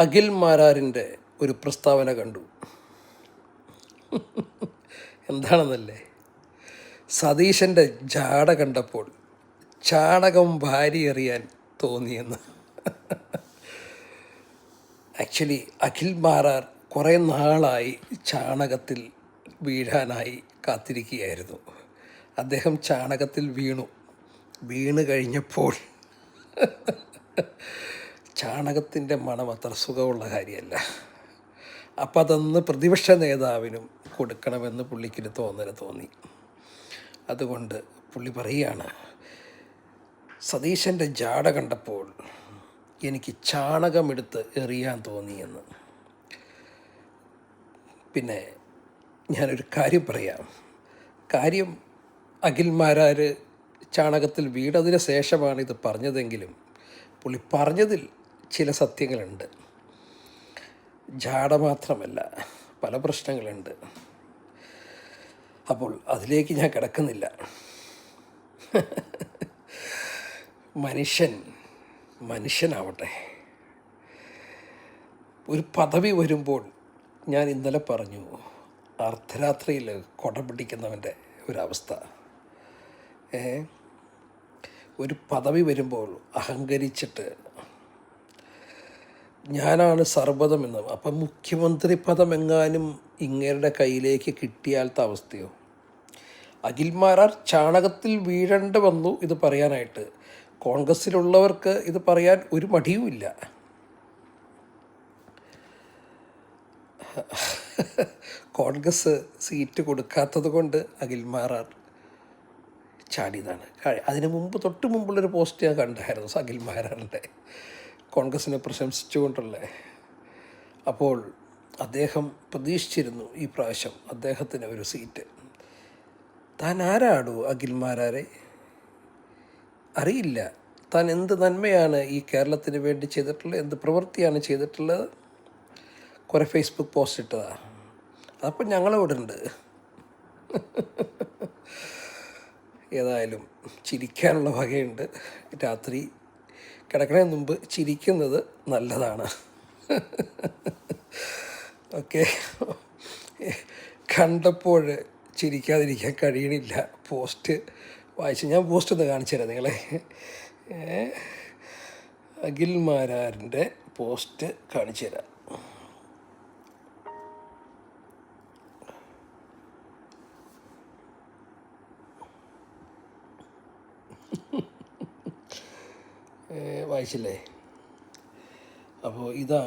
അഖിൽ മാരാരിൻ്റെ ഒരു പ്രസ്താവന കണ്ടു. എന്താണെന്നല്ലേ? സതീശൻ്റെ ജാട കണ്ടപ്പോൾ ചാണകം വാരി എറിയാൻ തോന്നിയെന്ന്. ആക്ച്വലി അഖിൽ മാരാർ കുറേ നാളായി ചാണകത്തിൽ വീഴാനായി കാത്തിരിക്കുകയായിരുന്നു. അദ്ദേഹം ചാണകത്തിൽ വീണ് കഴിഞ്ഞപ്പോൾ ചാണകത്തിൻ്റെ മണം അത്ര സുഖമുള്ള കാര്യമല്ല. അപ്പം അതൊന്ന് പ്രതിപക്ഷ നേതാവിനും കൊടുക്കണമെന്ന് പുള്ളിക്കൊരു തോന്നി. അതുകൊണ്ട് പുള്ളി പറയുകയാണ്, സതീശൻ്റെ ജാട കണ്ടപ്പോൾ എനിക്ക് ചാണകമെടുത്ത് എറിയാൻ തോന്നിയെന്ന്. പിന്നെ ഞാനൊരു കാര്യം പറയാം. കാര്യം അഖിൽ മാരാർ ചാണകത്തിൽ വീണതിന് ശേഷമാണ് ഇത് പറഞ്ഞതെങ്കിലും പുള്ളി പറഞ്ഞതിൽ ചില സത്യങ്ങളുണ്ട്. ജാട മാത്രമല്ല, പല പ്രശ്നങ്ങളുണ്ട്. അപ്പോൾ അതിലേക്ക് ഞാൻ കിടക്കുന്നില്ല. മനുഷ്യനാവട്ടെ. ഒരു പദവി വരുമ്പോൾ, ഞാൻ ഇന്നലെ പറഞ്ഞു, അർദ്ധരാത്രിയിൽ കൊട പിടിക്കുന്നവൻ്റെ ഒരവസ്ഥ. ഒരു പദവി വരുമ്പോൾ അഹങ്കരിച്ചിട്ട് ഞാനാണ് സർവ്വതമെന്ന്. അപ്പം മുഖ്യമന്ത്രി പദം എങ്ങാനും ഇങ്ങേരുടെ കയ്യിലേക്ക് കിട്ടിയാലത്തെ അവസ്ഥയോ? അഖിൽ മാരാർ ചാണകത്തിൽ വീഴേണ്ടി വന്നു ഇത് പറയാനായിട്ട്. കോൺഗ്രസ്സിലുള്ളവർക്ക് ഇത് പറയാൻ ഒരു മടിയുമില്ല. കോൺഗ്രസ് സീറ്റ് കൊടുക്കാത്തത് കൊണ്ട് അഖിൽ മാരാർ ചാടിയതാണ്. അതിന് തൊട്ട് മുമ്പുള്ളൊരു പോസ്റ്റ് ഞാൻ കണ്ടായിരുന്നു അഖിൽ മാരാറിൻ്റെ, കോൺഗ്രസിനെ പ്രശംസിച്ചുകൊണ്ടുള്ള. അപ്പോൾ അദ്ദേഹം പ്രതീക്ഷിച്ചിരുന്നു ഈ പ്രാവശ്യം അദ്ദേഹത്തിന് ഒരു സീറ്റ്. താൻ ആരാടൂ അഖിൽ മാരാരെ? അറിയില്ല. താൻ എന്ത് നന്മയാണ് ഈ കേരളത്തിന് വേണ്ടി ചെയ്തിട്ടുള്ളത്, എന്ത് പ്രവൃത്തിയാണ് ചെയ്തിട്ടുള്ളത്? കുറേ ഫേസ്ബുക്ക് പോസ്റ്റ് ഇട്ടതാണ്. അപ്പം ഞങ്ങളിവിടെ ഉണ്ട്. ഏതായാലും ചിരിക്കാനുള്ള വകയുണ്ട്. രാത്രി കിടക്കുന്നതിന് മുമ്പ് ചിരിക്കുന്നത് നല്ലതാണ്. ഓക്കെ, കണ്ടപ്പോൾ ചിരിക്കാതിരിക്കാൻ കഴിയണില്ല. പോസ്റ്റ് വായിച്ച് ഞാൻ പോസ്റ്റ് ഒന്ന് കാണിച്ചു തരാം നിങ്ങളെ. അഖിൽ മാരാറിൻ്റെ പോസ്റ്റ് കാണിച്ചു തരാം. വായിച്ചില്ലേ? അപ്പോൾ ഇതാണ്